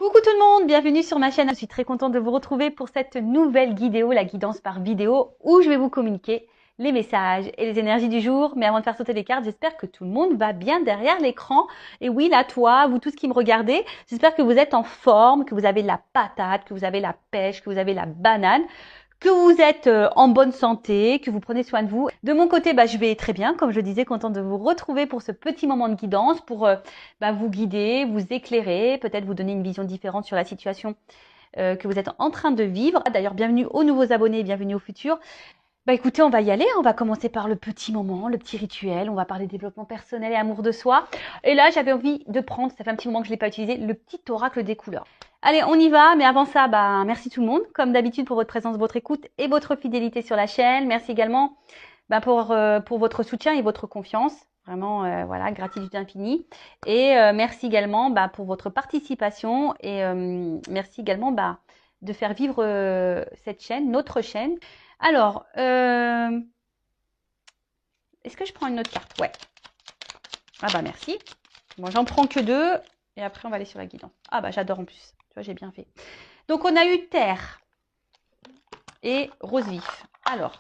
Coucou tout le monde, bienvenue sur ma chaîne. Je suis très contente de vous retrouver pour cette nouvelle vidéo, la guidance par vidéo, où je vais vous communiquer les messages et les énergies du jour. Mais avant de faire sauter les cartes, j'espère que tout le monde va bien derrière l'écran. Et oui, là, toi, vous tous qui me regardez, j'espère que vous êtes en forme, que vous avez la patate, que vous avez la pêche, que vous avez la banane, que vous êtes en bonne santé, que vous prenez soin de vous. De mon côté, je vais très bien, comme je le disais, contente de vous retrouver pour ce petit moment de guidance, pour vous guider, vous éclairer, peut-être vous donner une vision différente sur la situation que vous êtes en train de vivre. D'ailleurs, bienvenue aux nouveaux abonnés, bienvenue aux futurs. Écoutez, on va y aller, on va commencer par le petit moment, le petit rituel, on va parler développement personnel et amour de soi. Et là, j'avais envie de prendre, ça fait un petit moment que je ne l'ai pas utilisé, le petit oracle des couleurs. Allez, on y va, mais avant ça, merci tout le monde, comme d'habitude pour votre présence, votre écoute et votre fidélité sur la chaîne. Merci également pour votre soutien et votre confiance. Vraiment, voilà, gratitude infinie. Et merci également pour votre participation et merci également de faire vivre cette chaîne, notre chaîne. Alors, est-ce que je prends une autre carte? Ouais. Ah merci. Bon, j'en prends que deux. Et après, on va aller sur la guidance. Ah j'adore en plus. Tu vois, j'ai bien fait. Donc, on a eu terre et rose vif. Alors,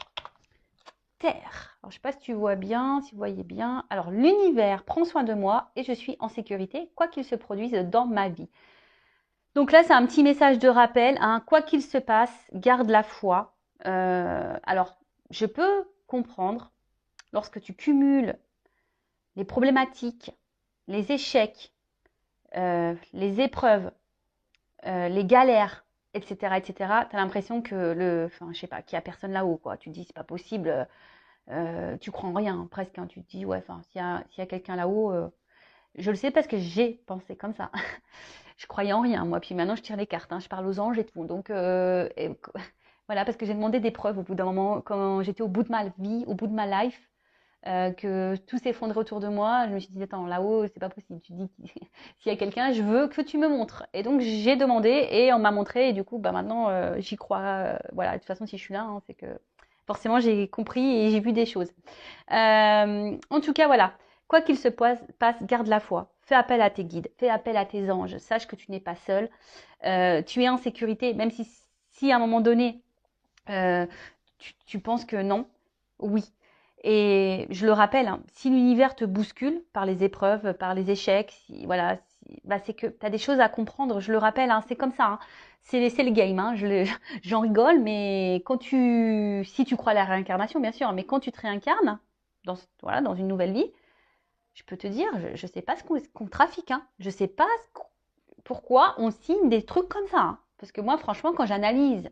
terre. Alors, je ne sais pas si tu vois bien, si vous voyez bien. Alors, l'univers prend soin de moi et je suis en sécurité, quoi qu'il se produise dans ma vie. Donc là, c'est un petit message de rappel. Hein, quoi qu'il se passe, garde la foi. Alors, je peux comprendre lorsque tu cumules les problématiques, les échecs, les épreuves, les galères, etc., etc., tu as l'impression que je sais pas, qu'il n'y a personne là-haut, quoi. Tu te dis, c'est pas possible, tu crois en rien, presque. Hein. Tu te dis, ouais, s'il y a quelqu'un là-haut, je le sais parce que j'ai pensé comme ça. Je croyais en rien, moi. Puis maintenant, je tire les cartes, hein, je parle aux anges et tout. Donc, voilà, parce que j'ai demandé des preuves au bout d'un moment, quand j'étais au bout de ma vie, au bout de ma life, que tout s'effondrait autour de moi. Je me suis dit, attends, là-haut, c'est pas possible. Tu dis, s'il y a quelqu'un, je veux que tu me montres. Et donc, j'ai demandé et on m'a montré. Et du coup, maintenant, j'y crois. Voilà, de toute façon, si je suis là, hein, c'est que forcément, j'ai compris et j'ai vu des choses. En tout cas, voilà. Quoi qu'il se passe, garde la foi. Fais appel à tes guides, fais appel à tes anges. Sache que tu n'es pas seul. Tu es en sécurité, même si à un moment donné, tu penses que non, oui. Et je le rappelle, hein, si l'univers te bouscule par les épreuves, par les échecs, c'est que tu as des choses à comprendre. Je le rappelle, hein, c'est comme ça. Hein. C'est le game. Hein, j'en rigole, mais si tu crois à la réincarnation, bien sûr, mais quand tu te réincarnes dans une nouvelle vie, je peux te dire, je ne sais pas ce qu'on trafique. Hein. Je ne sais pas pourquoi on signe des trucs comme ça. Hein. Parce que moi, franchement, quand j'analyse,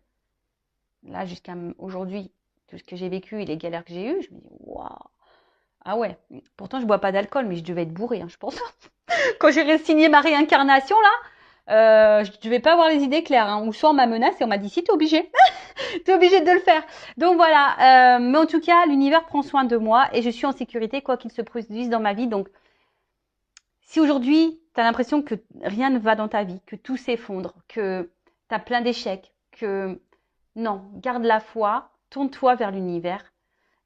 là, jusqu'à aujourd'hui, tout ce que j'ai vécu et les galères que j'ai eues, je me dis, waouh. Ah ouais, pourtant je bois pas d'alcool, mais je devais être bourrée, hein, je pense. Quand j'ai signé ma réincarnation, là, je devais pas avoir les idées claires. Hein. Ou soit on m'a menacé et on m'a dit, si, t'es obligé. T'es obligé de le faire. Donc voilà, mais en tout cas, l'univers prend soin de moi et je suis en sécurité, quoi qu'il se produise dans ma vie. Donc, si aujourd'hui, tu as l'impression que rien ne va dans ta vie, que tout s'effondre, que tu as plein d'échecs, que non, garde la foi, tourne-toi vers l'univers.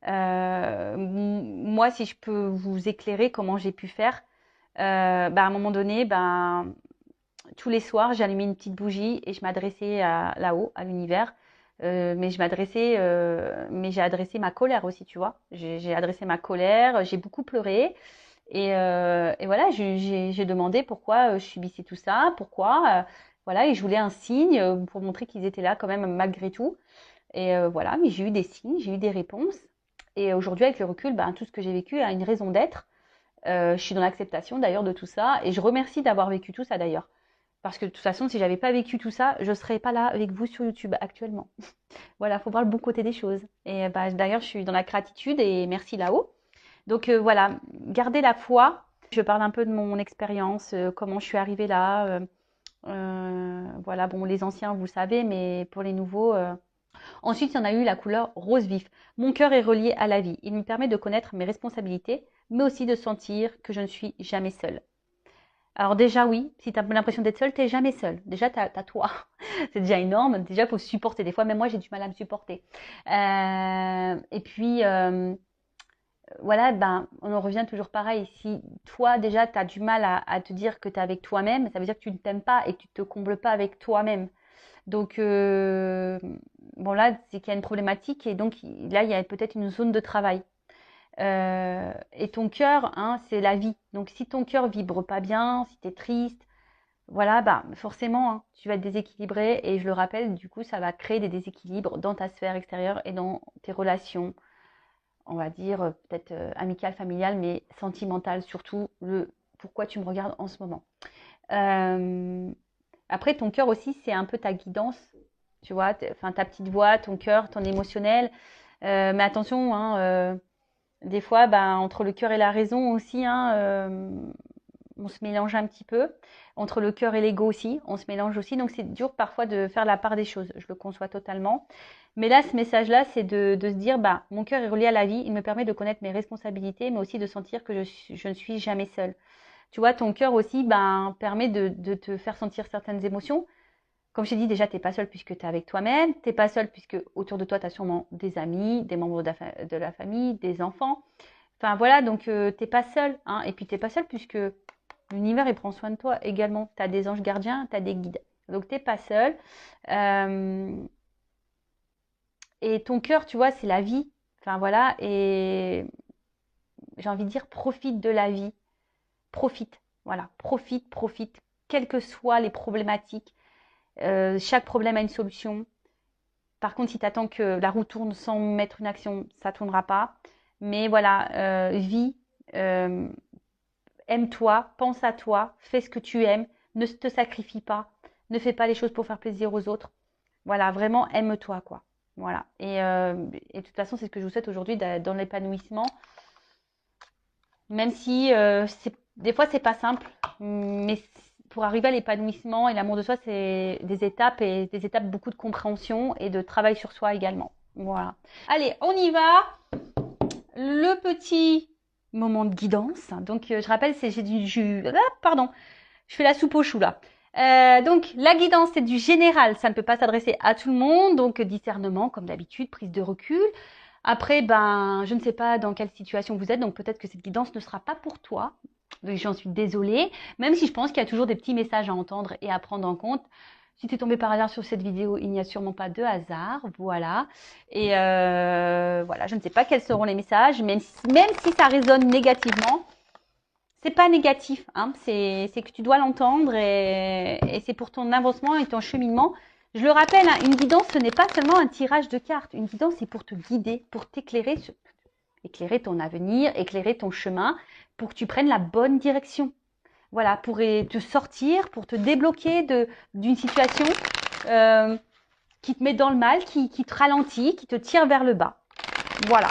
Moi, si je peux vous éclairer comment j'ai pu faire, à un moment donné, tous les soirs, j'allumais une petite bougie et je m'adressais là-haut, à l'univers. Mais j'ai adressé ma colère aussi, tu vois. J'ai adressé ma colère, j'ai beaucoup pleuré. Et voilà, j'ai demandé pourquoi je subissais tout ça, pourquoi. Voilà, et je voulais un signe pour montrer qu'ils étaient là quand même malgré tout. Et voilà, mais j'ai eu des signes, j'ai eu des réponses. Et aujourd'hui, avec le recul, tout ce que j'ai vécu a une raison d'être. Je suis dans l'acceptation d'ailleurs de tout ça. Et je remercie d'avoir vécu tout ça d'ailleurs. Parce que de toute façon, si j'avais pas vécu tout ça, je serais pas là avec vous sur YouTube actuellement. Voilà, faut voir le bon côté des choses. Et d'ailleurs, je suis dans la gratitude et merci là-haut. Donc voilà, gardez la foi. Je parle un peu de mon expérience, comment je suis arrivée là. Voilà, bon, les anciens, vous le savez, mais pour les nouveaux. Ensuite, il y en a eu la couleur rose vif. Mon cœur est relié à la vie. Il me permet de connaître mes responsabilités, mais aussi de sentir que je ne suis jamais seule. Alors déjà, oui, si tu as l'impression d'être seule, tu n'es jamais seule. Déjà, tu as toi. C'est déjà énorme. Déjà, il faut se supporter. Des fois, même moi, j'ai du mal à me supporter. Et puis, voilà, ben, on en revient toujours pareil. Si toi, déjà, tu as du mal à te dire que tu es avec toi-même, ça veut dire que tu ne t'aimes pas et que tu ne te combles pas avec toi-même. Donc, bon, là, c'est qu'il y a une problématique et donc là, il y a peut-être une zone de travail. Et ton cœur, hein, c'est la vie. Donc, si ton cœur vibre pas bien, si tu es triste, voilà, bah, forcément, hein, tu vas être déséquilibré. Et je le rappelle, du coup, ça va créer des déséquilibres dans ta sphère extérieure et dans tes relations, on va dire, peut-être amicales, familiales, mais sentimentales, surtout le pourquoi tu me regardes en ce moment. Euh, Après, ton cœur aussi, c'est un peu ta guidance, tu vois, enfin ta petite voix, ton cœur, ton émotionnel. Mais attention, hein, des fois, ben, entre le cœur et la raison aussi, hein, on se mélange un petit peu. Entre le cœur et l'ego aussi, on se mélange aussi. Donc, c'est dur parfois de faire la part des choses. Je le conçois totalement. Mais là, ce message-là, c'est de se dire, bah, mon cœur est relié à la vie. Il me permet de connaître mes responsabilités, mais aussi de sentir que je ne suis jamais seule. Tu vois, ton cœur aussi ben, permet de te faire sentir certaines émotions. Comme je t'ai dit, déjà, tu n'es pas seul puisque tu es avec toi-même. Tu n'es pas seul puisque autour de toi, tu as sûrement des amis, des membres de la famille, des enfants. Enfin voilà, donc tu n'es pas seul. Hein. Et puis tu n'es pas seul puisque l'univers, il prend soin de toi également. Tu as des anges gardiens, tu as des guides. Donc tu n'es pas seul. Euh, et ton cœur, tu vois, c'est la vie. Enfin voilà, et j'ai envie de dire, profite de la vie. Profite. Voilà, profite, profite. Quelles que soient les problématiques, chaque problème a une solution. Par contre, si tu attends que la roue tourne sans mettre une action, ça ne tournera pas. Mais voilà, vis, euh, aime-toi, pense à toi, fais ce que tu aimes, ne te sacrifie pas, ne fais pas les choses pour faire plaisir aux autres. Voilà, vraiment aime-toi, quoi. Voilà. Et de toute façon, c'est ce que je vous souhaite aujourd'hui dans l'épanouissement. Même si des fois, c'est pas simple, mais pour arriver à l'épanouissement et l'amour de soi, c'est des étapes et des étapes beaucoup de compréhension et de travail sur soi également. Voilà. Allez, on y va. Le petit moment de guidance. Donc, je rappelle, j'ai du jus. Ah, pardon, je fais la soupe au chou là. Donc, la guidance, c'est du général. Ça ne peut pas s'adresser à tout le monde. Donc, discernement, comme d'habitude, prise de recul. Après, ben, je ne sais pas dans quelle situation vous êtes, donc peut-être que cette guidance ne sera pas pour toi. J'en suis désolée, même si je pense qu'il y a toujours des petits messages à entendre et à prendre en compte. Si tu es tombé par hasard sur cette vidéo, il n'y a sûrement pas de hasard, voilà. Et voilà, je ne sais pas quels seront les messages, même si ça résonne négativement, c'est pas négatif, hein, c'est que tu dois l'entendre et c'est pour ton avancement et ton cheminement. Je le rappelle, hein, une guidance, ce n'est pas seulement un tirage de cartes. Une guidance, c'est pour te guider, pour t'éclairer, éclairer ton avenir, éclairer ton chemin, pour que tu prennes la bonne direction. Voilà, pour te sortir, pour te débloquer d'une situation qui te met dans le mal, qui te ralentit, qui te tire vers le bas. Voilà.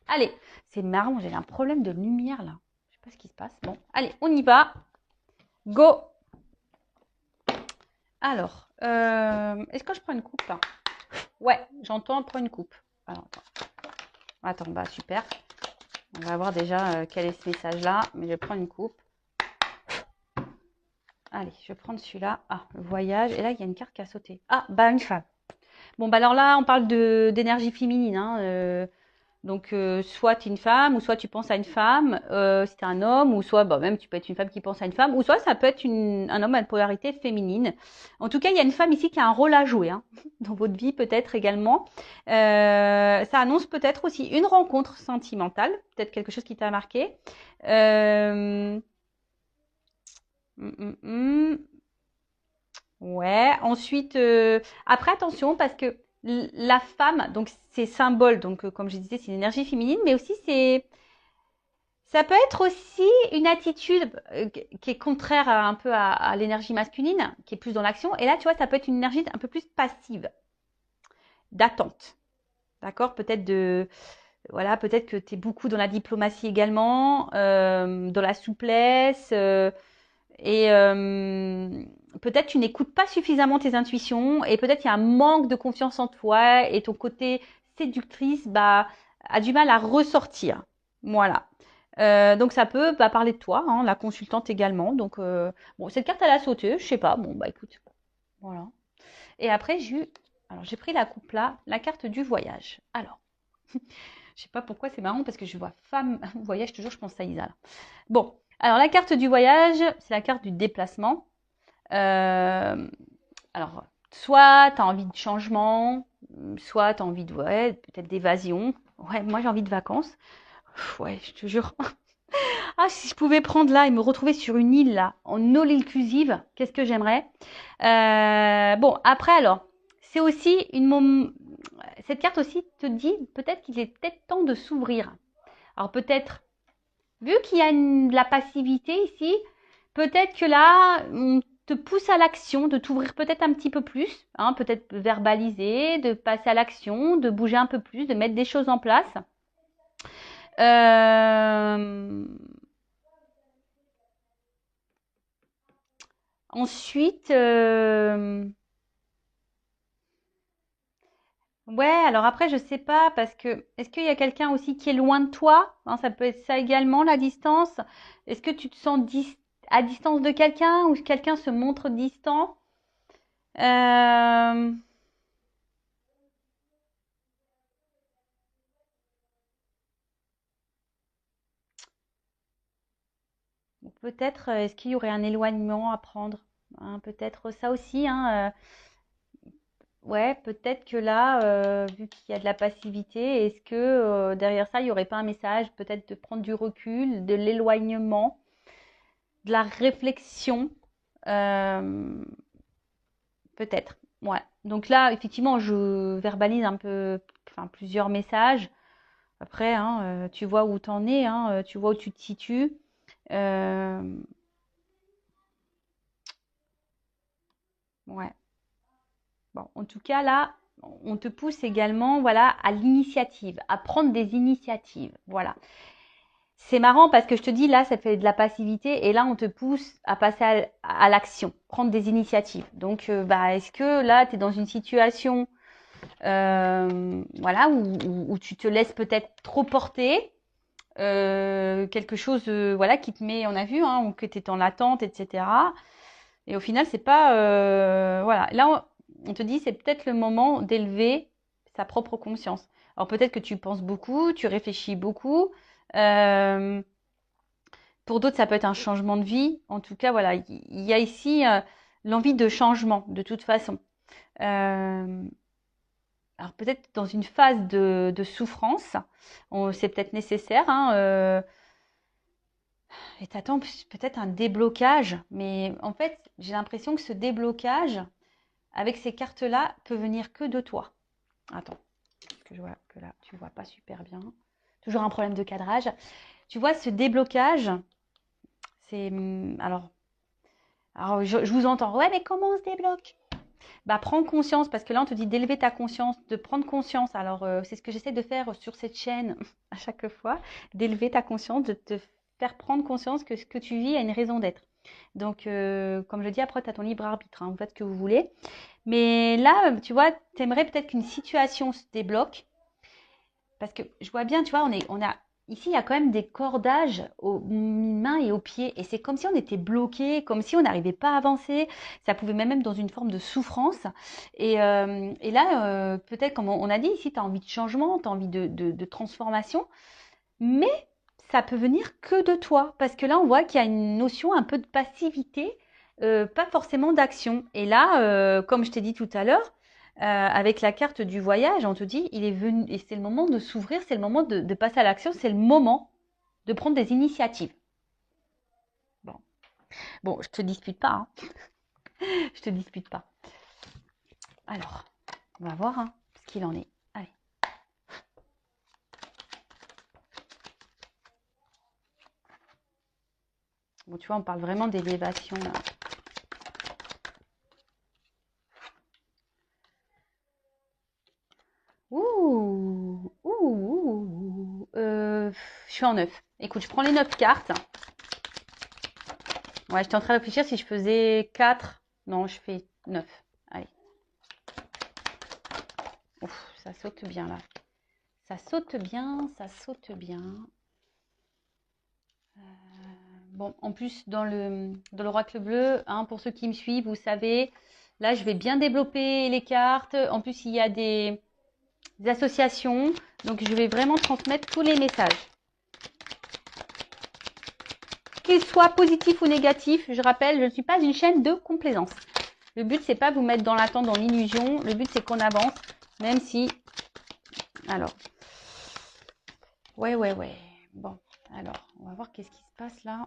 Allez, c'est marrant, j'ai un problème de lumière là. Je sais pas ce qui se passe. Bon, allez, on y va. Go. Alors, est-ce que je prends une coupe là? Ouais, j'entends, prends une coupe. Alors, attends, bah super. On va voir déjà quel est ce message-là, mais je vais prendre une coupe. Allez, je vais prendre celui-là. Ah, le voyage. Et là, il y a une carte qui a sauté. Ah, bah une femme. Bon, bah alors là, on parle d'énergie féminine. Hein, donc, soit tu es une femme, ou soit tu penses à une femme, si tu es un homme, ou soit bah, même tu peux être une femme qui pense à une femme, ou soit ça peut être un homme à une polarité féminine. En tout cas, il y a une femme ici qui a un rôle à jouer hein, dans votre vie peut-être également. Ça annonce peut-être aussi une rencontre sentimentale, peut-être quelque chose qui t'a marqué. Ouais, ensuite, après attention parce que la femme, donc c'est symbole, donc comme je disais, c'est une énergie féminine, mais aussi ça peut être aussi une attitude qui est contraire un peu à l'énergie masculine, qui est plus dans l'action. Et là, tu vois, ça peut être une énergie un peu plus passive, d'attente. D'accord? Voilà, peut-être que tu es beaucoup dans la diplomatie également, dans la souplesse. Et peut-être tu n'écoutes pas suffisamment tes intuitions et peut-être il y a un manque de confiance en toi et ton côté séductrice bah, a du mal à ressortir. Voilà. Donc ça peut parler de toi, hein, la consultante également. Donc bon, cette carte elle a sauté, je sais pas. Bon bah écoute, voilà. Et après alors j'ai pris la coupe là, la carte du voyage. Alors Je sais pas pourquoi, c'est marrant parce que je vois femme, voyage, toujours je pense à Isa. Là. Bon, alors la carte du voyage, c'est la carte du déplacement. Alors, soit tu as envie de changement, soit tu as envie de, ouais, peut-être d'évasion. Ouais, moi j'ai envie de vacances. Ouais, je te jure. Ah, si je pouvais prendre là et me retrouver sur une île là, en all inclusive, qu'est-ce que j'aimerais. Bon, après alors, c'est aussi cette carte aussi te dit peut-être qu'il est peut-être temps de s'ouvrir. Alors peut-être, vu qu'il y a de la passivité ici, peut-être que là, on te pousse à l'action, de t'ouvrir peut-être un petit peu plus, hein, peut-être verbaliser, de passer à l'action, de bouger un peu plus, de mettre des choses en place. Ensuite, ouais, alors après, je sais pas, parce que est-ce qu'il y a quelqu'un aussi qui est loin de toi? Hein, ça peut être ça également, la distance. Est-ce que tu te sens à distance de quelqu'un ou quelqu'un se montre distant? Euh, Peut-être, est-ce qu'il y aurait un éloignement à prendre? Hein, peut-être ça aussi, hein, ouais, peut-être que là, vu qu'il y a de la passivité, est-ce que derrière ça, il n'y aurait pas un message, peut-être de prendre du recul, de l'éloignement, de la réflexion, euh, peut-être. Ouais. Donc là, effectivement, je verbalise un peu, enfin, plusieurs messages. Après, hein, tu vois où t'en es, hein, tu vois où tu te situes. Euh, ouais. Bon, en tout cas, là, on te pousse également, voilà, à l'initiative, à prendre des initiatives. Voilà. C'est marrant parce que je te dis, là, ça fait de la passivité et là, on te pousse à passer à l'action, prendre des initiatives. Donc, bah, est-ce que là, tu es dans une situation voilà, où tu te laisses peut-être trop porter, quelque chose voilà, qui te met, on a vu, hein, ou que tu es en attente, etc. Et au final, c'est pas... voilà, là, on te dit, c'est peut-être le moment d'élever sa propre conscience. Alors peut-être que tu penses beaucoup, tu réfléchis beaucoup. Euh, pour d'autres, ça peut être un changement de vie. En tout cas, voilà, il y a ici l'envie de changement, de toute façon. Euh, alors peut-être dans une phase de souffrance, c'est peut-être nécessaire, hein, et t'attends peut-être un déblocage, mais en fait, j'ai l'impression que ce déblocage, avec ces cartes-là, peut venir que de toi. Attends, parce que je vois que là, tu vois pas super bien. Toujours un problème de cadrage. Tu vois, ce déblocage, c'est... alors je vous entends. Ouais, mais comment on se débloque? Bah, prends conscience, parce que là, on te dit d'élever ta conscience, de prendre conscience. Alors, c'est ce que j'essaie de faire sur cette chaîne à chaque fois, d'élever ta conscience, de te faire prendre conscience que ce que tu vis a une raison d'être. Donc, comme je dis, après, tu as ton libre arbitre, hein, vous faites ce que vous voulez. Mais là, tu vois, tu aimerais peut-être qu'une situation se débloque. Parce que je vois bien, tu vois, ici, il y a quand même des cordages aux mains et aux pieds. Et c'est comme si on était bloqué, comme si on n'arrivait pas à avancer. Ça pouvait même être dans une forme de souffrance. Et là, peut-être, comme on a dit, ici, tu as envie de changement, tu as envie de transformation. Mais ça peut venir que de toi. Parce que là, on voit qu'il y a une notion un peu de passivité, pas forcément d'action. Et là, comme je t'ai dit tout à l'heure, avec la carte du voyage, on te dit, il est venu, et c'est le moment de s'ouvrir, c'est le moment de passer à l'action, c'est le moment de prendre des initiatives. Bon, bon, je te dispute pas, hein. Je te dispute pas. Alors, on va voir hein, ce qu'il en est. Allez. Bon, tu vois, on parle vraiment d'élévation là. Ouh, ouh, je suis en 9. Écoute, je prends les 9 cartes. Ouais, j'étais en train de réfléchir si je faisais 4. Non, je fais 9. Allez. Ouf, ça saute bien là. Ça saute bien, ça saute bien. Bon, en plus, dans l'oracle bleu, hein, pour ceux qui me suivent, vous savez, là, je vais bien développer les cartes. En plus, il y a des des associations. Donc, je vais vraiment transmettre tous les messages. Qu'ils soient positifs ou négatifs, je rappelle, je ne suis pas une chaîne de complaisance. Le but, c'est pas vous mettre dans l'attente, dans l'illusion. Le but, c'est qu'on avance, même si... Alors, ouais. Bon, alors, on va voir qu'est-ce qui se passe là.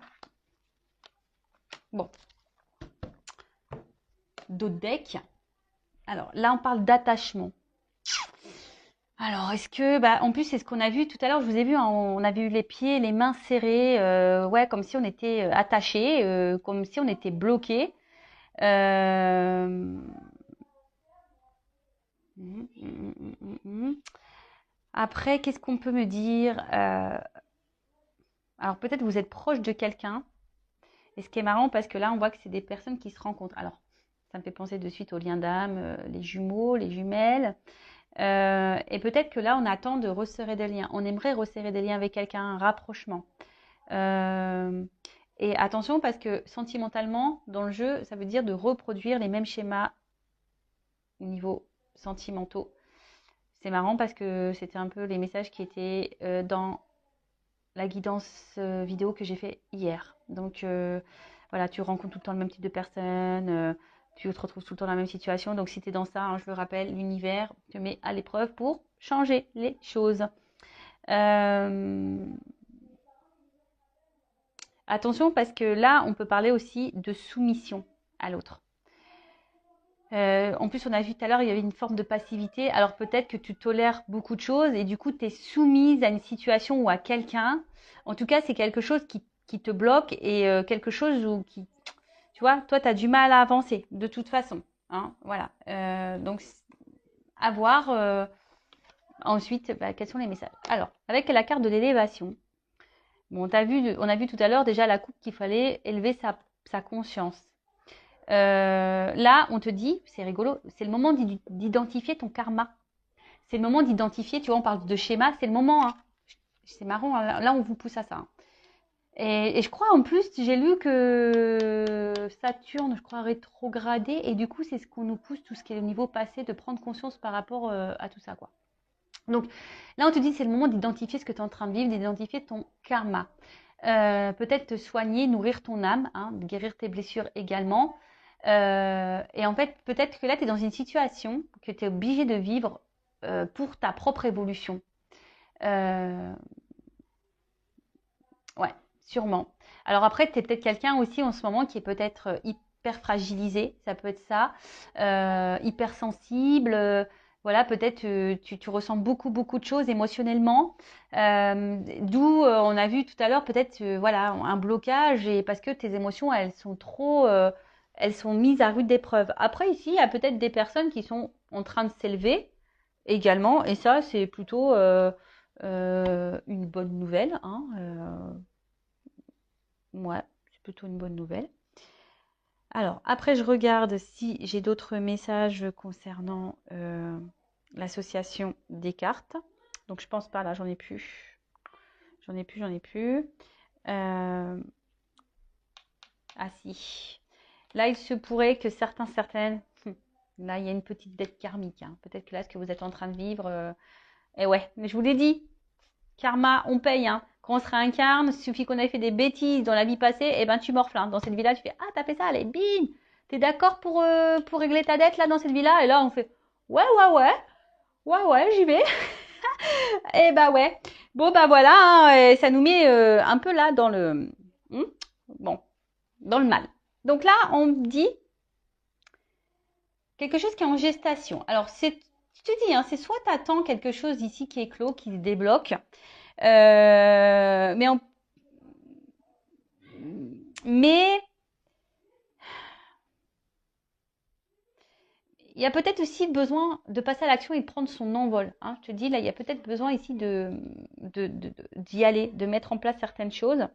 Bon. D'autres decks. Alors, là, on parle d'attachement. Alors, est-ce que... en plus, c'est ce qu'on a vu tout à l'heure. Je vous ai vu, hein, on avait eu les pieds, les mains serrées. Ouais, comme si on était attachés, comme si on était bloqués. Après, qu'est-ce qu'on peut me dire Alors, peut-être vous êtes proche de quelqu'un. Et ce qui est marrant, parce que là, on voit que c'est des personnes qui se rencontrent. Alors, ça me fait penser de suite aux liens d'âme, les jumeaux, les jumelles. Et peut-être que là, on attend de resserrer des liens. On aimerait resserrer des liens avec quelqu'un, un rapprochement. Et attention, parce que sentimentalement, dans le jeu, ça veut dire de reproduire les mêmes schémas au niveau sentimentaux. C'est marrant parce que c'était un peu les messages qui étaient dans la guidance vidéo que j'ai fait hier. Donc voilà, tu rencontres tout le temps le même type de personnes, tu te retrouves tout le temps dans la même situation. Donc si tu es dans ça, hein, je le rappelle, l'univers te met à l'épreuve pour changer les choses. Attention parce que là, on peut parler aussi de soumission à l'autre. En plus, on a vu tout à l'heure, il y avait une forme de passivité. Alors peut-être que tu tolères beaucoup de choses et du coup, tu es soumise à une situation ou à quelqu'un. En tout cas, c'est quelque chose qui te bloque et quelque chose où qui, tu vois, toi, tu as du mal à avancer de toute façon. Hein, voilà. Donc, à voir ensuite quels sont les messages. Alors, avec la carte de l'élévation, bon, on a vu tout à l'heure déjà la coupe qu'il fallait élever sa conscience. Là, on te dit, c'est rigolo, c'est le moment d'identifier ton karma. C'est le moment d'identifier, tu vois, on parle de schéma, c'est le moment. Hein. C'est marrant, hein, là, on vous pousse à ça. Hein. Et je crois, en plus, j'ai lu que Saturne, je crois, rétrogradé. Et du coup, c'est ce qu'on nous pousse, tout ce qui est au niveau passé, de prendre conscience par rapport à tout ça, quoi. Donc, là, on te dit, c'est le moment d'identifier ce que tu es en train de vivre, d'identifier ton karma. Peut-être te soigner, nourrir ton âme, hein, guérir tes blessures également. Et en fait, peut-être que là, tu es dans une situation que tu es obligé de vivre pour ta propre évolution. Ouais, sûrement. Alors après, tu es peut-être quelqu'un aussi en ce moment qui est peut-être hyper fragilisé, ça peut être ça, hyper sensible. Voilà, peut-être tu ressens beaucoup de choses émotionnellement. D'où on a vu tout à l'heure peut-être voilà un blocage et parce que tes émotions elles sont trop elles sont mises à rude épreuve. Après ici, il y a peut-être des personnes qui sont en train de s'élever également et ça c'est plutôt une bonne nouvelle. Hein, ouais, c'est plutôt une bonne nouvelle. Alors, après, je regarde si j'ai d'autres messages concernant l'association des cartes. Donc, je pense pas, là, j'en ai plus. J'en ai plus. Ah si. Là, il se pourrait que certaines... Là, il y a une petite dette karmique. Hein. Peut-être que là, ce que vous êtes en train de vivre... Et ouais, mais je vous l'ai dit, karma, on paye. Hein. Quand on se réincarne, il suffit qu'on ait fait des bêtises dans la vie passée, et ben tu morfles. Hein. Dans cette vie-là, tu fais ah t'as fait ça, allez bim. T'es d'accord pour régler ta dette là dans cette vie-là? Et là on fait ouais j'y vais. Et bah ouais. Bon bah voilà, hein, et ça nous met un peu là dans le bon dans le mal. Donc là on dit quelque chose qui est en gestation. Alors c'est je te dis, hein, c'est soit t'attends quelque chose ici qui est clos, qui se débloque. Mais il y a peut-être aussi besoin de passer à l'action et de prendre son envol. Hein. Je te dis, là, il y a peut-être besoin ici d'y aller, de mettre en place certaines choses.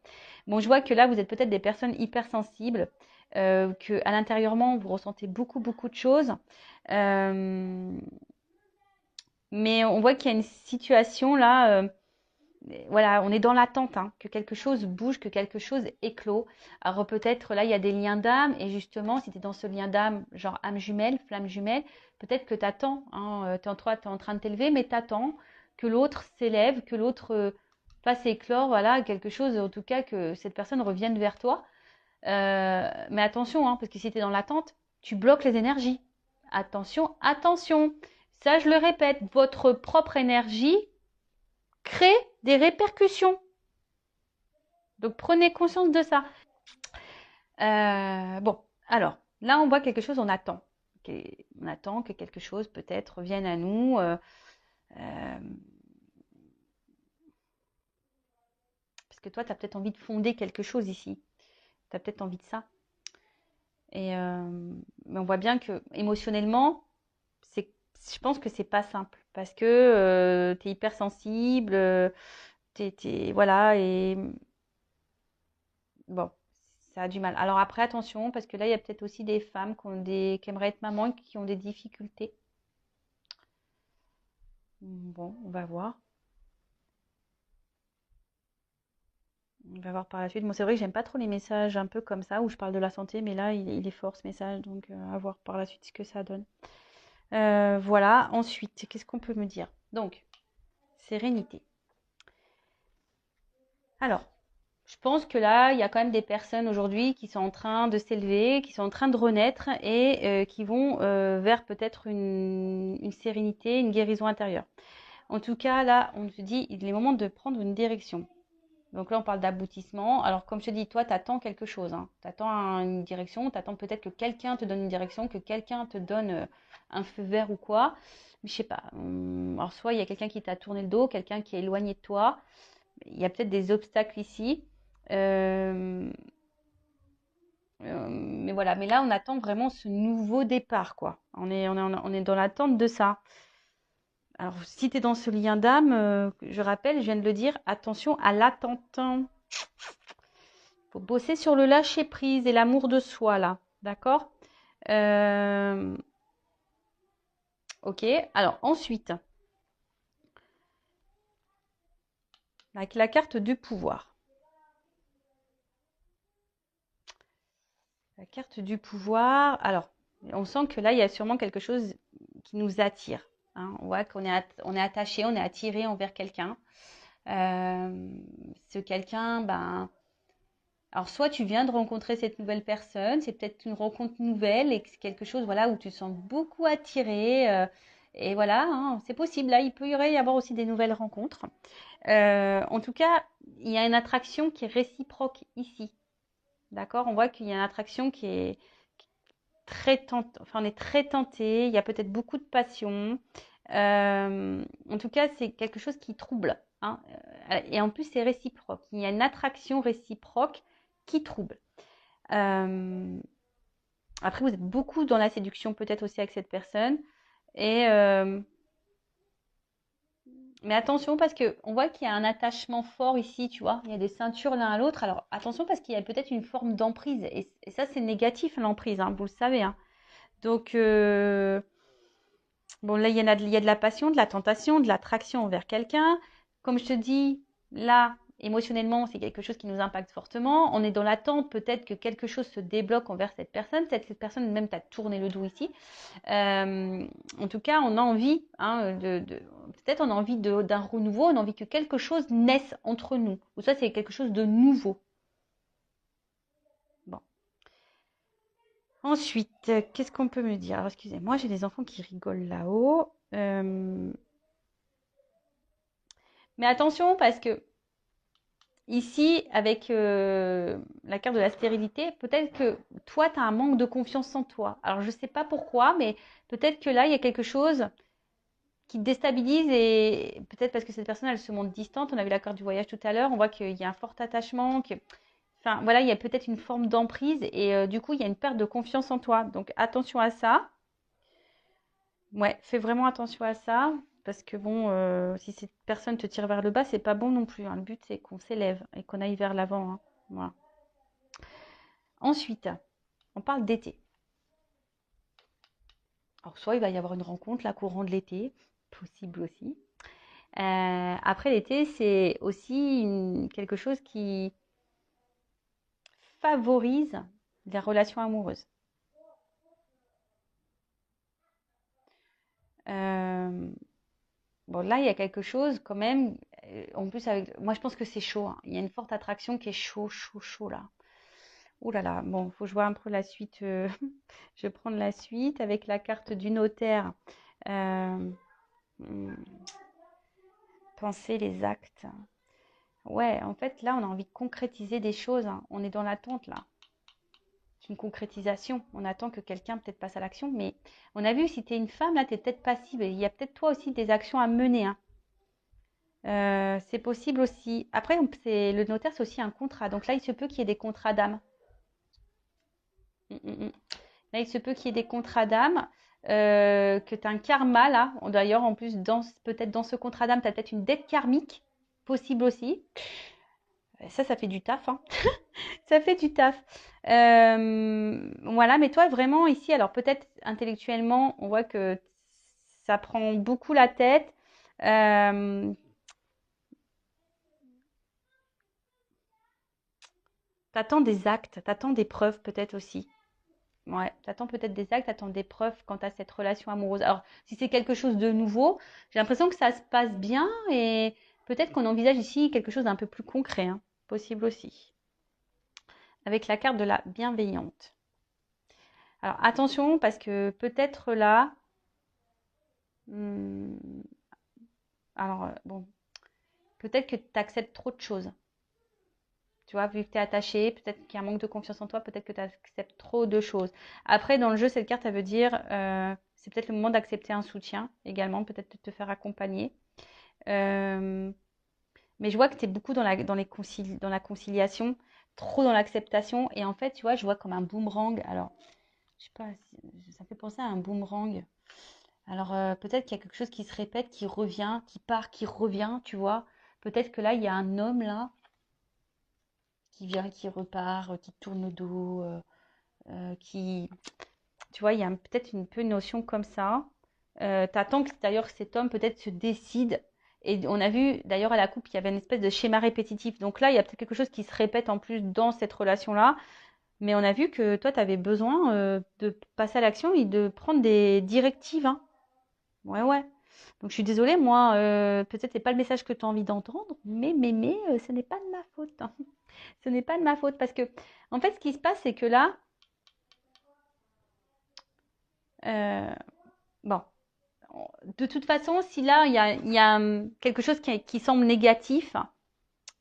Bon, je vois que là, vous êtes peut-être des personnes hypersensibles, que à l'intérieurement, vous ressentez beaucoup de choses. Mais on voit qu'il y a une situation là voilà, on est dans l'attente, hein, que quelque chose bouge, que quelque chose éclot. Alors peut-être là, il y a des liens d'âme, et justement, si tu es dans ce lien d'âme, genre âme jumelle, flamme jumelle, peut-être que tu attends, hein, tu es en train de t'élever, mais tu attends que l'autre s'élève, que l'autre fasse éclore, voilà, quelque chose, en tout cas, que cette personne revienne vers toi. Mais attention, hein, parce que si tu es dans l'attente, tu bloques les énergies. Attention, attention. Ça, je le répète, votre propre énergie crée des répercussions. Donc, prenez conscience de ça. Bon, alors, là, on voit quelque chose, on attend. On attend que quelque chose, peut-être, vienne à nous. Parce que toi, tu as peut-être envie de fonder quelque chose ici. Tu as peut-être envie de ça. Mais on voit bien que émotionnellement, je pense que c'est pas simple. Parce que tu es hypersensible, voilà, et bon, ça a du mal. Alors après, attention, parce que là, il y a peut-être aussi des femmes qui aimeraient être maman et qui ont des difficultés. Bon, on va voir. On va voir par la suite. Moi, c'est vrai que j'aime pas trop les messages un peu comme ça, où je parle de la santé, mais là, il est fort ce message, donc à voir par la suite ce que ça donne. Voilà, ensuite, qu'est-ce qu'on peut me dire? Donc, sérénité. Alors, je pense que là, il y a quand même des personnes aujourd'hui qui sont en train de s'élever, qui sont en train de renaître et qui vont vers peut-être une sérénité, une guérison intérieure. En tout cas, là, on te dit, il est moment de prendre une direction. Donc là, on parle d'aboutissement. Alors, comme je te dis, toi, tu attends quelque chose. Hein. Tu attends une direction, tu attends peut-être que quelqu'un te donne une direction, que quelqu'un te donne un feu vert ou quoi. Mais je sais pas. Alors, soit il y a quelqu'un qui t'a tourné le dos, quelqu'un qui est éloigné de toi. Il y a peut-être des obstacles ici. Euh, mais voilà, mais là, on attend vraiment ce nouveau départ, quoi. On est dans l'attente de ça. Alors, si tu es dans ce lien d'âme, je rappelle, je viens de le dire, attention à l'attente. Il faut bosser sur le lâcher-prise et l'amour de soi, là. D'accord. Ok, alors ensuite, avec la carte du pouvoir. La carte du pouvoir, alors, on sent que là, il y a sûrement quelque chose qui nous attire. Hein. On voit qu'on est attaché, on est attiré envers quelqu'un. Ce quelqu'un, ben, alors soit tu viens de rencontrer cette nouvelle personne, c'est peut-être une rencontre nouvelle et c'est quelque chose, voilà, où tu te sens beaucoup attiré. Et voilà, hein, c'est possible. Là, il peut y avoir aussi des nouvelles rencontres. En tout cas, il y a une attraction qui est réciproque ici. D'accord? On voit qu'il y a une attraction qui est très tentée. Enfin, on est très tenté. Il y a peut-être beaucoup de passion. En tout cas, c'est quelque chose qui trouble. Hein. Et en plus, c'est réciproque. Il y a une attraction réciproque qui trouble. Après, vous êtes beaucoup dans la séduction, peut-être aussi avec cette personne. Et mais attention parce que on voit qu'il y a un attachement fort ici, tu vois. Il y a des ceintures l'un à l'autre. Alors attention parce qu'il y a peut-être une forme d'emprise. Et ça, c'est négatif, l'emprise, hein, vous le savez. Hein. Donc, bon, là, il y a de la passion, de la tentation, de l'attraction envers quelqu'un. Comme je te dis, là, émotionnellement, c'est quelque chose qui nous impacte fortement. On est dans l'attente peut-être que quelque chose se débloque envers cette personne. Peut-être cette personne même t'a tourné le dos ici. En tout cas, on a envie, hein, peut-être on a envie d'un renouveau, on a envie que quelque chose naisse entre nous. Ou ça, c'est quelque chose de nouveau. Bon. Ensuite, qu'est-ce qu'on peut me dire? Alors, excusez-moi, j'ai des enfants qui rigolent là-haut. Mais attention, parce que ici, avec la carte de la stérilité, peut-être que toi, tu as un manque de confiance en toi. Alors, je ne sais pas pourquoi, mais peut-être que là, il y a quelque chose qui te déstabilise et peut-être parce que cette personne, elle se montre distante. On a vu la carte du voyage tout à l'heure. On voit qu'il y a un fort attachement. Enfin, voilà, il y a peut-être une forme d'emprise et du coup, il y a une perte de confiance en toi. Donc, attention à ça. Ouais, fais vraiment attention à ça. Parce que bon, si cette personne te tire vers le bas, c'est pas bon non plus. Hein. Le but, c'est qu'on s'élève et qu'on aille vers l'avant. Hein. Voilà. Ensuite, on parle d'été. Alors, soit il va y avoir une rencontre, là, courant de l'été, possible aussi. Après l'été, c'est aussi quelque chose qui favorise les relations amoureuses. Bon, là, il y a quelque chose quand même. En plus, moi, je pense que c'est chaud, hein. Il y a une forte attraction qui est chaud, chaud, chaud là. Ouh là là. Bon, faut que je vois un peu la suite. Je vais prendre la suite avec la carte du notaire. Euh, hmm, penser les actes. Ouais, en fait, là, on a envie de concrétiser des choses, hein. On est dans l'attente là. C'est une concrétisation. On attend que quelqu'un peut-être passe à l'action. Mais on a vu, si tu es une femme, là, tu es peut-être passive. Il y a peut-être toi aussi des actions à mener, hein. C'est possible aussi. Après, le notaire, c'est aussi un contrat. Donc là, il se peut qu'il y ait des contrats d'âme. Mm, mm, mm. Là, il se peut qu'il y ait des contrats d'âme, que tu as un karma là. D'ailleurs, en plus, peut-être dans ce contrat d'âme, tu as peut-être une dette karmique, possible aussi. Ça fait du taf, hein. Ça fait du taf. Voilà, mais toi, vraiment, ici, alors peut-être intellectuellement, on voit que ça prend beaucoup la tête. Euh, T'attends des actes, t'attends des preuves peut-être aussi. Ouais, t'attends peut-être des actes, t'attends des preuves quant à cette relation amoureuse. Alors, si c'est quelque chose de nouveau, j'ai l'impression que ça se passe bien et peut-être qu'on envisage ici quelque chose d'un peu plus concret, hein. Possible aussi. Avec la carte de la bienveillante. Alors, attention parce que peut-être là, hmm, alors bon, peut-être que tu acceptes trop de choses. Tu vois, vu que tu es attaché, peut-être qu'il y a un manque de confiance en toi, peut-être que tu acceptes trop de choses. Après, dans le jeu, cette carte, elle veut dire, c'est peut-être le moment d'accepter un soutien également, peut-être de te faire accompagner. Euh, mais je vois que tu es beaucoup dans la conciliation, trop dans l'acceptation. Et en fait, tu vois, je vois comme un boomerang. Alors, je sais pas, ça fait penser à un boomerang. Alors, peut-être qu'il y a quelque chose qui se répète, qui revient, qui part, qui revient, tu vois. Peut-être que là, il y a un homme là qui vient, qui repart, qui tourne le dos, qui, tu vois, il y a peut-être un peu une notion comme ça. T'attends que d'ailleurs cet homme peut-être se décide. Et on a vu d'ailleurs à la coupe, il y avait une espèce de schéma répétitif. Donc là, il y a peut-être quelque chose qui se répète en plus dans cette relation-là. Mais on a vu que toi, tu avais besoin de passer à l'action et de prendre des directives, hein. Ouais, ouais. Donc je suis désolée, moi, peut-être c'est pas le message que tu as envie d'entendre, mais ce n'est pas de ma faute, hein. Ce n'est pas de ma faute parce que, en fait, ce qui se passe, c'est que là, euh, bon, de toute façon, si là, il y a quelque chose qui semble négatif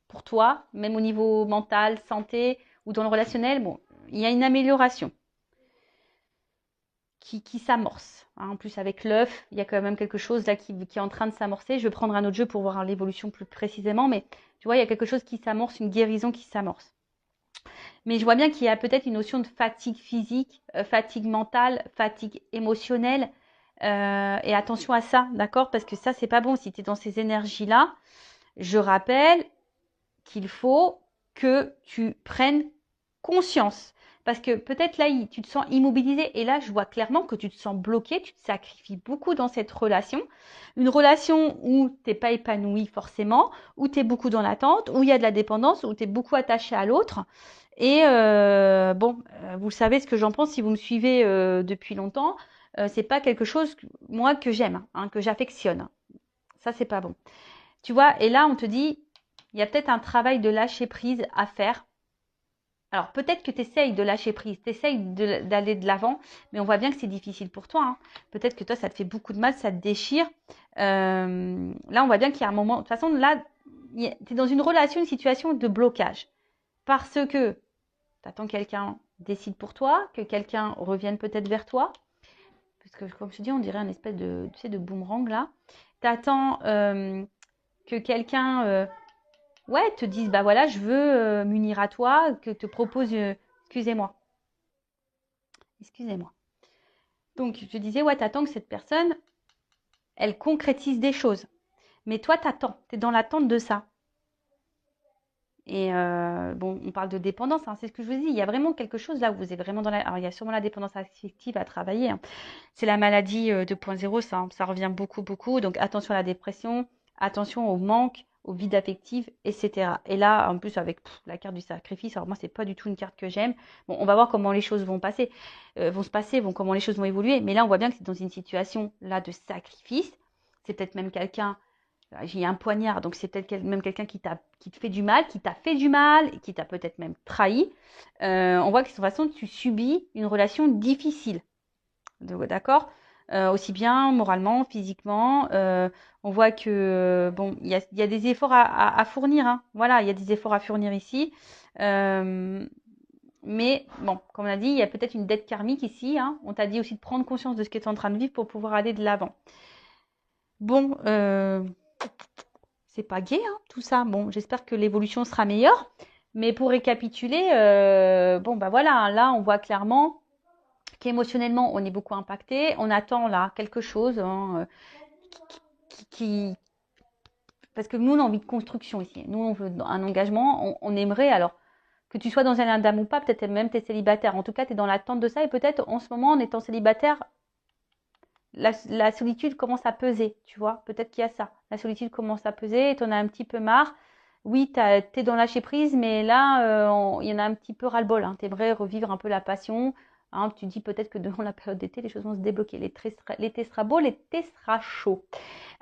pour toi, même au niveau mental, santé ou dans le relationnel, bon, il y a une amélioration qui s'amorce, hein. En plus, avec l'œuf, il y a quand même quelque chose là qui est en train de s'amorcer. Je vais prendre un autre jeu pour voir l'évolution plus précisément, mais tu vois, il y a quelque chose qui s'amorce, une guérison qui s'amorce. Mais je vois bien qu'il y a peut-être une notion de fatigue physique, fatigue mentale, fatigue émotionnelle. Et attention à ça, d'accord? Parce que ça, c'est pas bon si tu es dans ces énergies-là. Je rappelle qu'il faut que tu prennes conscience. Parce que peut-être là, tu te sens immobilisé. Et là, je vois clairement que tu te sens bloqué. Tu te sacrifies beaucoup dans cette relation. Une relation où tu n'es pas épanoui forcément, où tu es beaucoup dans l'attente, où il y a de la dépendance, où tu es beaucoup attaché à l'autre. Et bon, vous savez ce que j'en pense si vous me suivez depuis longtemps. C'est pas quelque chose, moi, que j'aime, hein, que j'affectionne. Ça, c'est pas bon. Tu vois, et là, on te dit, il y a peut-être un travail de lâcher prise à faire. Alors, peut-être que tu essayes de lâcher prise, tu essayes d'aller de l'avant, mais on voit bien que c'est difficile pour toi, hein. Peut-être que toi, ça te fait beaucoup de mal, ça te déchire. Là, on voit bien qu'il y a un moment. De toute façon, là, tu es dans une relation, une situation de blocage. Parce que tu attends que quelqu'un décide pour toi, que quelqu'un revienne peut-être vers toi. Parce que, comme je te dis, on dirait un espèce de, tu sais, de boomerang là. Tu attends que quelqu'un ouais, te dise, bah voilà, je veux m'unir à toi, que te propose, excusez-moi, excusez-moi. Donc, je disais, ouais, t'attends que cette personne, elle concrétise des choses. Mais toi, t'attends, t'es dans l'attente de ça. Et bon, on parle de dépendance, hein, c'est ce que je vous dis. Il y a vraiment quelque chose là où vous êtes vraiment dans la. Alors, il y a sûrement la dépendance affective à travailler, hein. C'est la maladie 2.0, ça revient beaucoup, beaucoup. Donc, attention à la dépression, attention au manque, au vide affectif, etc. Et là, en plus, avec la carte du sacrifice, alors moi, c'est pas du tout une carte que j'aime. Bon, on va voir comment les choses vont passer, comment les choses vont évoluer. Mais là, on voit bien que c'est dans une situation là de sacrifice. C'est peut-être même quelqu'un, j'ai un poignard, donc c'est peut-être même quelqu'un qui te fait du mal, qui t'a fait du mal, qui t'a peut-être même trahi. On voit que de toute façon, tu subis une relation difficile. D'accord? Aussi bien moralement, physiquement. On voit que bon, il y a des efforts à fournir. Hein. Voilà, il y a des efforts à fournir ici. Mais bon, comme on a dit, il y a peut-être une dette karmique ici. Hein. On t'a dit aussi de prendre conscience de ce que tu es en train de vivre pour pouvoir aller de l'avant. Bon, c'est pas gai, hein, tout ça. Bon, j'espère que l'évolution sera meilleure. Mais pour récapituler, bon, bah voilà, hein, là, on voit clairement qu'émotionnellement, on est beaucoup impacté. On attend là quelque chose hein, parce que nous, on a envie de construction ici. Nous, on veut un engagement. On aimerait, alors, que tu sois dans un dame ou pas, peut-être même tu es célibataire. En tout cas, tu es dans l'attente de ça. Et peut-être, en ce moment, en étant célibataire, la solitude commence à peser, tu vois. Peut-être qu'il y a ça. La solitude commence à peser et tu en as un petit peu marre. Oui, tu es dans lâcher prise, mais là, il y en a un petit peu ras-le-bol. Hein. Tu aimerais revivre un peu la passion. Hein, tu dis peut-être que devant la période d'été, les choses vont se débloquer. L'été sera beau, l'été sera chaud.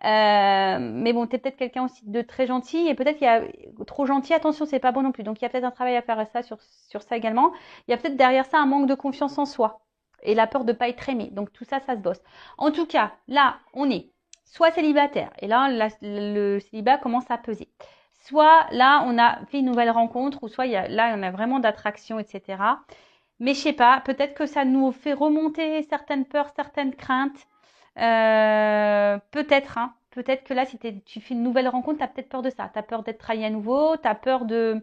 Mais bon, tu es peut-être quelqu'un aussi de très gentil. Et peut-être qu'il y a trop gentil. Attention, c'est pas bon non plus. Donc, il y a peut-être un travail à faire à ça, sur ça également. Il y a peut-être derrière ça un manque de confiance en soi. Et la peur de ne pas être aimé. Donc, tout ça, ça se bosse. En tout cas, là, on est soit célibataire. Et là, le célibat commence à peser. Soit là, on a fait une nouvelle rencontre. Ou soit là, on a vraiment d'attraction, etc. Mais je sais pas, peut-être que ça nous fait remonter certaines peurs, certaines craintes. Peut-être, hein. Peut-être que là, si tu fais une nouvelle rencontre, tu as peut-être peur de ça. Tu as peur d'être trahi à nouveau, tu as peur que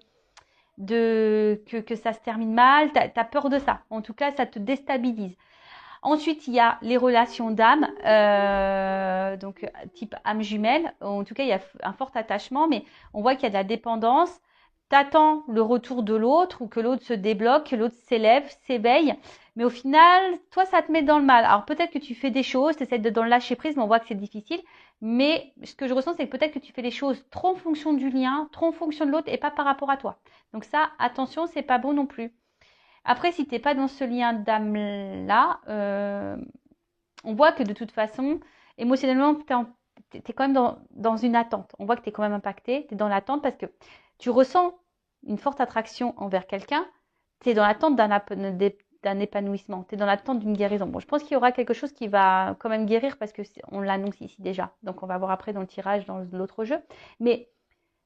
ça se termine mal, tu as peur de ça. En tout cas, ça te déstabilise. Ensuite, il y a les relations d'âme, donc type âme jumelle. En tout cas, il y a un fort attachement, mais on voit qu'il y a de la dépendance. T'attends le retour de l'autre ou que l'autre se débloque, que l'autre s'élève, s'éveille. Mais au final, toi, ça te met dans le mal. Alors peut-être que tu fais des choses, tu essaies de dans le lâcher prise, mais on voit que c'est difficile. Mais ce que je ressens, c'est que peut-être que tu fais les choses trop en fonction du lien, trop en fonction de l'autre et pas par rapport à toi. Donc ça, attention, c'est pas bon non plus. Après, si tu n'es pas dans ce lien d'âme-là, on voit que de toute façon, émotionnellement, tu es quand même dans une attente. On voit que tu es quand même impacté, tu es dans l'attente parce que tu ressens une forte attraction envers quelqu'un, tu es dans l'attente d'un épanouissement, tu es dans l'attente d'une guérison. Bon, je pense qu'il y aura quelque chose qui va quand même guérir parce qu'on l'annonce ici déjà. Donc, on va voir après dans le tirage, dans l'autre jeu. Mais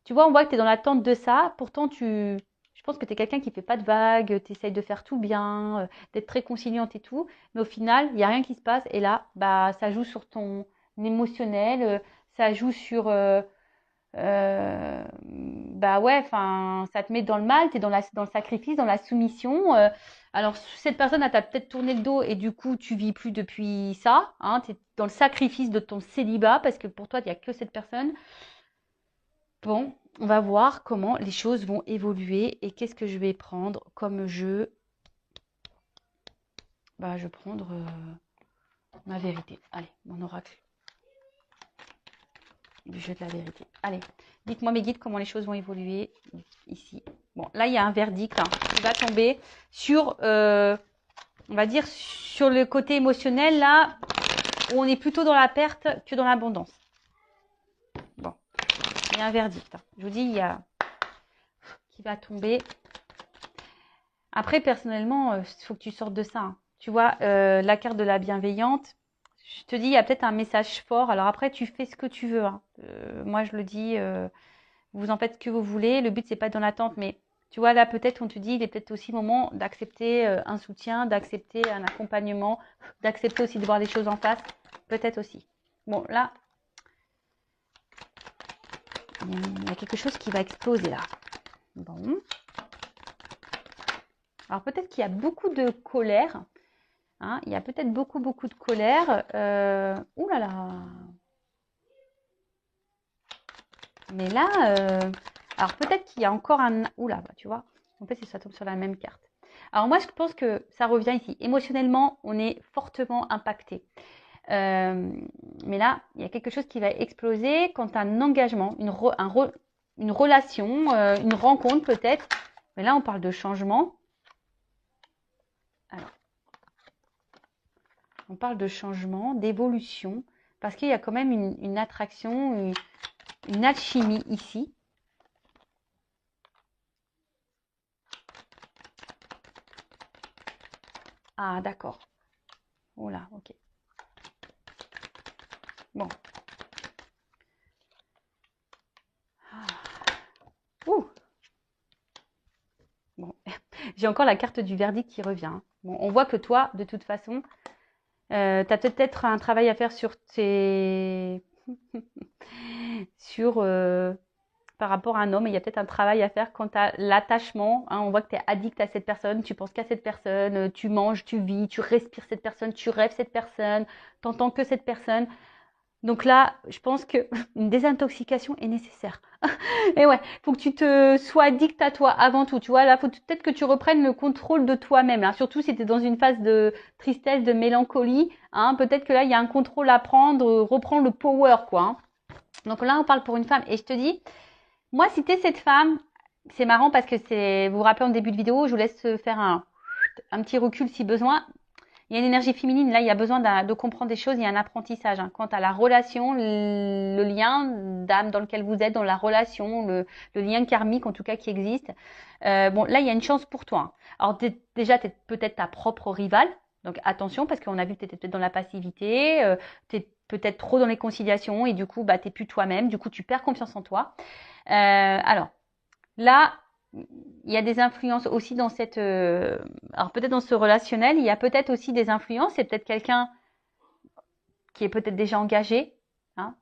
tu vois, on voit que tu es dans l'attente de ça. Pourtant, je pense que tu es quelqu'un qui ne fait pas de vagues, tu essayes de faire tout bien, d'être très conciliante et tout. Mais au final, il n'y a rien qui se passe. Et là, bah, ça joue sur ton émotionnel, ça joue sur... bah ouais, enfin, ça te met dans le mal, tu es dans le sacrifice, dans la soumission. Alors, cette personne, elle t'a peut-être tourné le dos et du coup, tu vis plus depuis ça. Hein, tu es dans le sacrifice de ton célibat parce que pour toi, il n'y a que cette personne. Bon, on va voir comment les choses vont évoluer et qu'est-ce que je vais prendre comme jeu. Bah, je vais prendre ma vérité. Allez, mon oracle du jeu de la vérité. Allez, dites-moi mes guides comment les choses vont évoluer ici. Bon, là, il y a un verdict hein, qui va tomber sur, on va dire, sur le côté émotionnel, là, où on est plutôt dans la perte que dans l'abondance. Bon, il y a un verdict. Hein. Je vous dis, il y a qui va tomber. Après, personnellement, il faut que tu sortes de ça. Hein. Tu vois, la carte de la bienveillante, je te dis, il y a peut-être un message fort. Alors après, tu fais ce que tu veux. Hein. Moi, je le dis, vous en faites ce que vous voulez. Le but, c'est pas dans l'attente. Mais tu vois, là, peut-être, on te dit, il est peut-être aussi le moment d'accepter un soutien, d'accepter un accompagnement, d'accepter aussi de voir les choses en face. Peut-être aussi. Bon, là, il y a quelque chose qui va exploser là. Bon. Alors peut-être qu'il y a beaucoup de colère. Hein, il y a peut-être beaucoup de colère. Ouh là là. Mais là, alors peut-être qu'il y a encore un... Ouh là, tu vois. En fait, ça tombe sur la même carte. Alors moi, je pense que ça revient ici. Émotionnellement, on est fortement impacté. Mais là, il y a quelque chose qui va exploser quand tu as un engagement, une relation, une rencontre peut-être. Mais là, on parle de changement. Alors, on parle de changement, d'évolution, parce qu'il y a quand même une attraction, une alchimie ici. Ah, d'accord. Oh là, ok. Bon. Ah. Ouh. Bon. J'ai encore la carte du verdict qui revient. Bon, on voit que toi, de toute façon, tu as peut-être un travail à faire sur tes... sur... par rapport à un homme, il y a peut-être un travail à faire quant à l'attachement. Hein, on voit que tu es addict à cette personne, tu penses qu'à cette personne, tu manges, tu vis, tu respires cette personne, tu rêves cette personne, tu n'entends que cette personne. Donc là, je pense qu'une désintoxication est nécessaire. Et ouais, il faut que tu te sois addict à toi avant tout. Tu vois, là, il faut peut-être que tu reprennes le contrôle de toi-même. Là. Surtout si tu es dans une phase de tristesse, de mélancolie. Hein, peut-être que là, il y a un contrôle à prendre, reprendre le power, quoi. Hein. Donc là, on parle pour une femme. Et je te dis, moi, si tu es cette femme, c'est marrant parce que vous vous rappelez en début de vidéo, je vous laisse faire un petit recul si besoin. Il y a une énergie féminine, là, il y a besoin de comprendre des choses, il y a un apprentissage. Hein. Quant à la relation, le lien d'âme dans lequel vous êtes, dans la relation, le lien karmique en tout cas qui existe. Bon, là, il y a une chance pour toi. Hein. Alors déjà, tu es peut-être ta propre rivale, donc attention parce qu'on a vu que tu étais peut-être dans la passivité, tu es peut-être trop dans les conciliations et du coup, bah, tu n'es plus toi-même, du coup, tu perds confiance en toi. Alors, là, il y a des influences aussi dans cette... alors peut-être dans ce relationnel, il y a peut-être aussi des influences. C'est peut-être quelqu'un qui est peut-être déjà engagé. Hein.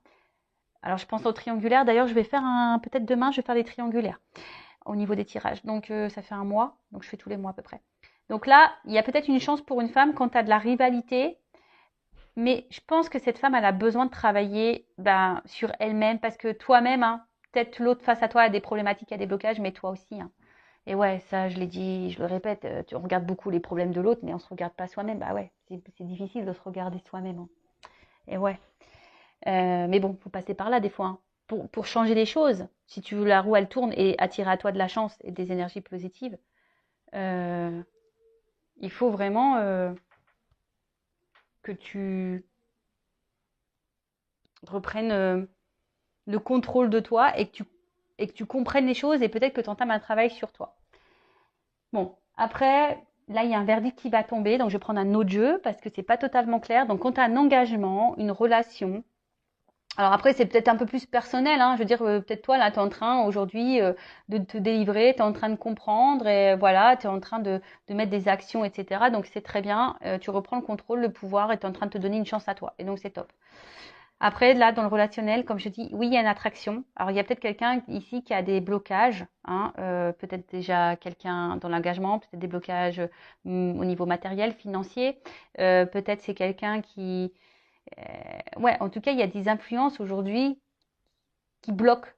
Alors je pense au triangulaire. D'ailleurs, je vais faire peut-être demain, je vais faire des triangulaires au niveau des tirages. Donc ça fait un mois. Donc je fais tous les mois à peu près. Donc là, il y a peut-être une chance pour une femme quand tu as de la rivalité. Mais je pense que cette femme, elle a besoin de travailler sur elle-même parce que toi-même, hein, peut-être l'autre face à toi a des problématiques, a des blocages, mais toi aussi. Hein. Et ouais, ça, je l'ai dit, je le répète, on regarde beaucoup les problèmes de l'autre, mais on ne se regarde pas soi-même. Bah ouais, c'est difficile de se regarder soi-même. Hein. Et ouais. Mais bon, faut passer par là des fois. Hein. Pour changer les choses, si tu veux la roue, elle tourne et attirer à toi de la chance et des énergies positives, il faut vraiment que tu reprennes le contrôle de toi et que tu comprennes les choses et peut-être que tu entames un travail sur toi. Bon, après, là, il y a un verdict qui va tomber, donc je vais prendre un autre jeu parce que c'est pas totalement clair. Donc, quand tu as un engagement, une relation, alors après, c'est peut-être un peu plus personnel, hein. Je veux dire, peut-être toi, là, tu es en train aujourd'hui de te délivrer, tu es en train de comprendre et voilà, tu es en train de mettre des actions, etc. Donc, c'est très bien, tu reprends le contrôle, le pouvoir et tu es en train de te donner une chance à toi. Et donc, c'est top. Après, là, dans le relationnel, comme je dis, oui, il y a une attraction. Alors, il y a peut-être quelqu'un ici qui a des blocages, hein, peut-être déjà quelqu'un dans l'engagement, peut-être des blocages au niveau matériel, financier. Peut-être c'est quelqu'un qui... ouais, en tout cas, il y a des influences aujourd'hui qui bloquent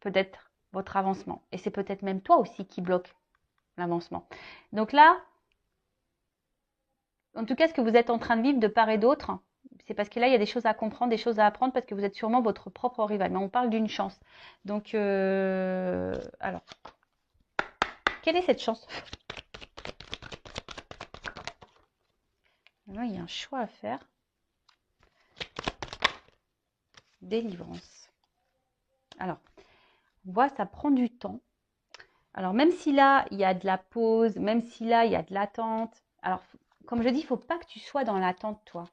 peut-être votre avancement. Et c'est peut-être même toi aussi qui bloque l'avancement. Donc là, en tout cas, ce que vous êtes en train de vivre de part et d'autre, c'est parce que là, il y a des choses à comprendre, des choses à apprendre, parce que vous êtes sûrement votre propre rival. Mais on parle d'une chance. Donc, alors, quelle est cette chance? Alors, il y a un choix à faire. Délivrance. Alors, on voit, ça prend du temps. Alors, même si là, il y a de la pause, même si là, il y a de l'attente. Alors, comme je dis, il ne faut pas que tu sois dans l'attente, toi.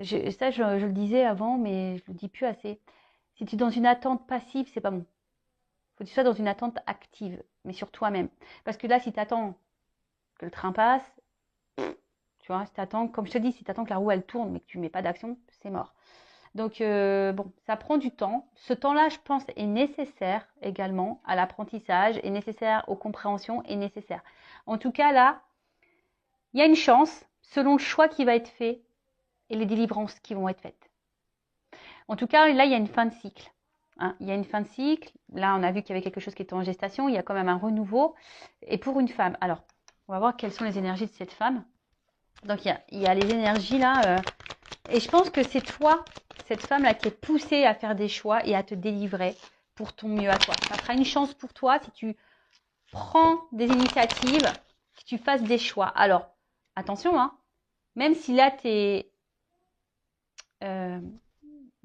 Ça, je le disais avant, mais je ne le dis plus assez. Si tu es dans une attente passive, c'est pas bon. Il faut que tu sois dans une attente active, mais sur toi-même. Parce que là, si tu attends que le train passe, tu vois, si tu attends, comme je te dis, si tu attends que la roue elle tourne, mais que tu ne mets pas d'action, c'est mort. Donc, bon, ça prend du temps. Ce temps-là, je pense, est nécessaire également à l'apprentissage, est nécessaire aux compréhensions, est nécessaire. En tout cas, là, il y a une chance, selon le choix qui va être fait et les délivrances qui vont être faites. En tout cas, là, il y a une fin de cycle. Hein. Il y a une fin de cycle. Là, on a vu qu'il y avait quelque chose qui était en gestation. Il y a quand même un renouveau. Et pour une femme, alors, on va voir quelles sont les énergies de cette femme. Donc, il y a les énergies là Et je pense que c'est toi, cette femme-là, qui est poussée à faire des choix et à te délivrer pour ton mieux à toi. Ça sera une chance pour toi si tu prends des initiatives, que tu fasses des choix. Alors, attention, hein, même si là, tu es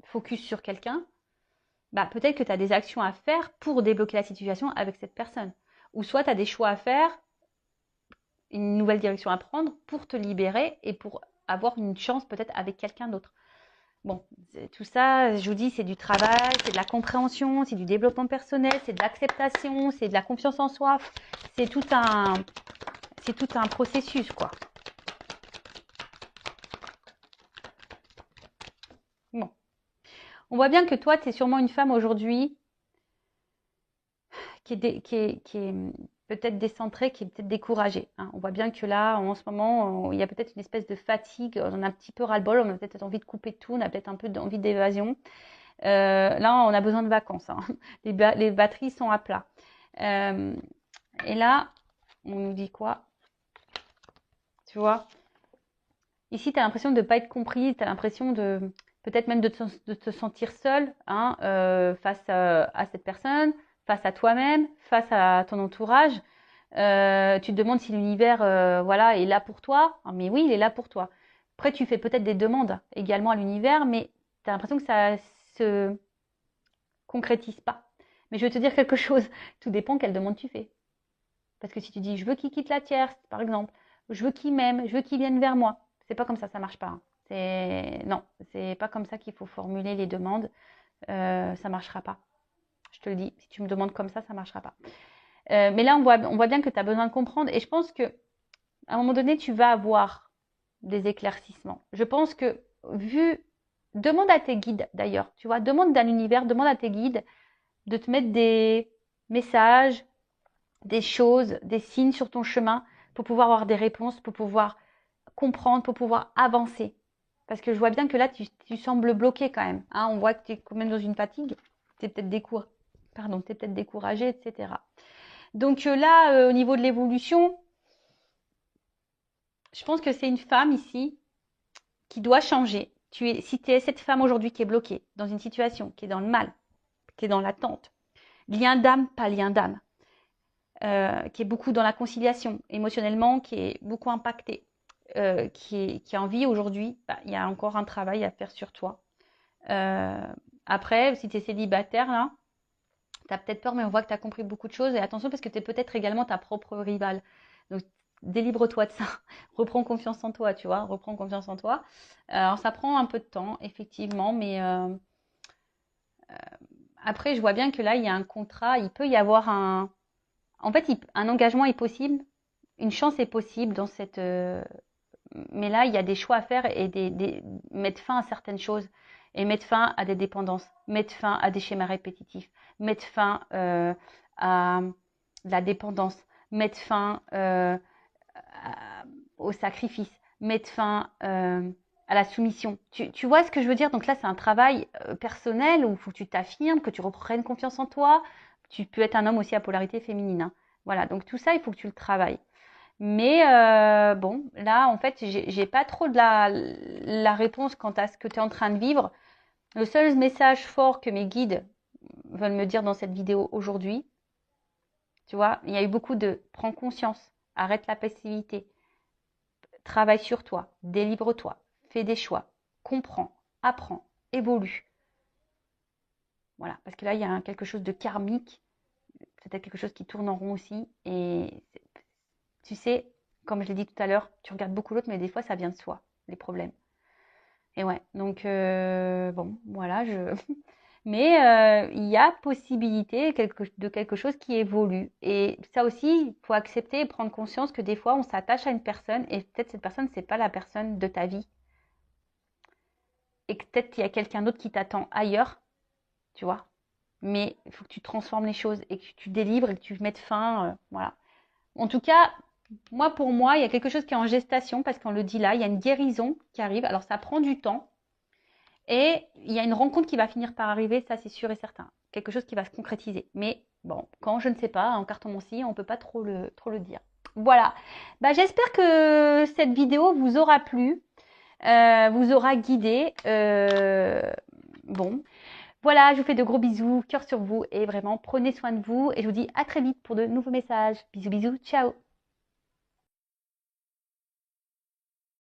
focus sur quelqu'un, bah, peut-être que tu as des actions à faire pour débloquer la situation avec cette personne. Ou soit tu as des choix à faire, une nouvelle direction à prendre pour te libérer et pour avoir une chance peut-être avec quelqu'un d'autre. Bon, tout ça, je vous dis, c'est du travail, c'est de la compréhension, c'est du développement personnel, c'est de l'acceptation, c'est de la confiance en soi. C'est tout un processus, quoi. Bon. On voit bien que toi, tu es sûrement une femme aujourd'hui qui est peut-être décentrée, qui est peut-être découragée. Hein. On voit bien que là, en ce moment, il y a peut-être une espèce de fatigue, on a un petit peu ras-le-bol, on a peut-être envie de couper tout, on a peut-être un peu envie d'évasion. Là, on a besoin de vacances. Hein. Les batteries sont à plat. Et là, on nous dit quoi? Tu vois? Ici, tu as l'impression de ne pas être compris, tu as l'impression de peut-être même de te sentir seule hein, face à cette personne, face à toi-même, face à ton entourage. Tu te demandes si l'univers voilà, est là pour toi. Ah, mais oui, il est là pour toi. Après, tu fais peut-être des demandes également à l'univers, mais tu as l'impression que ça se concrétise pas. Mais je vais te dire quelque chose, tout dépend quelle demande tu fais. Parce que si tu dis, je veux qu'il quitte la tierce, par exemple, je veux qu'il m'aime, je veux qu'il vienne vers moi, c'est pas comme ça marche pas. Hein. Non, c'est pas comme ça qu'il faut formuler les demandes. Ça marchera pas. Je te le dis, si tu me demandes comme ça marchera pas. Mais là, on voit bien que tu as besoin de comprendre. Et je pense que à un moment donné, tu vas avoir des éclaircissements. Je pense que demande à tes guides d'ailleurs, tu vois, demande à l'univers, demande à tes guides de te mettre des messages, des choses, des signes sur ton chemin pour pouvoir avoir des réponses, pour pouvoir comprendre, pour pouvoir avancer. Parce que je vois bien que là, tu sembles bloqué quand même. Hein, on voit que tu es quand même dans une fatigue. Tu es peut-être découragé, etc. Donc là, au niveau de l'évolution, je pense que c'est une femme ici qui doit changer. Si tu es cette femme aujourd'hui qui est bloquée dans une situation, qui est dans le mal, qui est dans l'attente, lien d'âme, pas lien d'âme, qui est beaucoup dans la conciliation, émotionnellement, qui est beaucoup impactée, qui a envie aujourd'hui, il y a encore un travail à faire sur toi. Après, si tu es célibataire, là, tu as peut-être peur, mais on voit que tu as compris beaucoup de choses. Et attention, parce que tu es peut-être également ta propre rivale. Donc, délivre-toi de ça. Reprends confiance en toi, tu vois. Reprends confiance en toi. Alors, ça prend un peu de temps, effectivement, mais après, je vois bien que là, il y a un contrat. Il peut y avoir un engagement est possible. Une chance est possible dans cette... mais là, il y a des choix à faire et mettre fin à certaines choses et mettre fin à des dépendances, mettre fin à des schémas répétitifs, mettre fin à la dépendance, mettre fin au sacrifice, mettre fin à la soumission. Tu vois ce que je veux dire? Donc là, c'est un travail personnel où il faut que tu t'affirmes, que tu reprennes confiance en toi. Tu peux être un homme aussi à polarité féminine. Hein. Voilà, donc tout ça, il faut que tu le travailles. Mais bon, là, en fait, j'ai pas trop de la réponse quant à ce que tu es en train de vivre. Le seul message fort que mes guides veulent me dire dans cette vidéo aujourd'hui, tu vois, il y a eu beaucoup de prends conscience, arrête la passivité, travaille sur toi, délivre-toi, fais des choix, comprends, apprends, évolue. Voilà, parce que là, il y a quelque chose de karmique, peut-être quelque chose qui tourne en rond aussi. Et tu sais, comme je l'ai dit tout à l'heure, tu regardes beaucoup l'autre, mais des fois, ça vient de soi, les problèmes. Et ouais, donc bon, voilà, mais il y a possibilité de quelque chose qui évolue. Et ça aussi, il faut accepter et prendre conscience que des fois, on s'attache à une personne et peut-être cette personne, c'est pas la personne de ta vie. Et que peut-être qu'il y a quelqu'un d'autre qui t'attend ailleurs, tu vois. Mais il faut que tu transformes les choses et que tu délivres et que tu mettes fin, voilà. En tout cas, pour moi, il y a quelque chose qui est en gestation parce qu'on le dit là, il y a une guérison qui arrive. Alors, ça prend du temps. Et il y a une rencontre qui va finir par arriver, ça c'est sûr et certain. Quelque chose qui va se concrétiser. Mais bon, quand je ne sais pas, en cartomancie, on ne peut pas trop le dire. Voilà. J'espère que cette vidéo vous aura plu. vous aura guidé. Bon, voilà, je vous fais de gros bisous, cœur sur vous et vraiment prenez soin de vous et je vous dis à très vite pour de nouveaux messages. Bisous, bisous, ciao.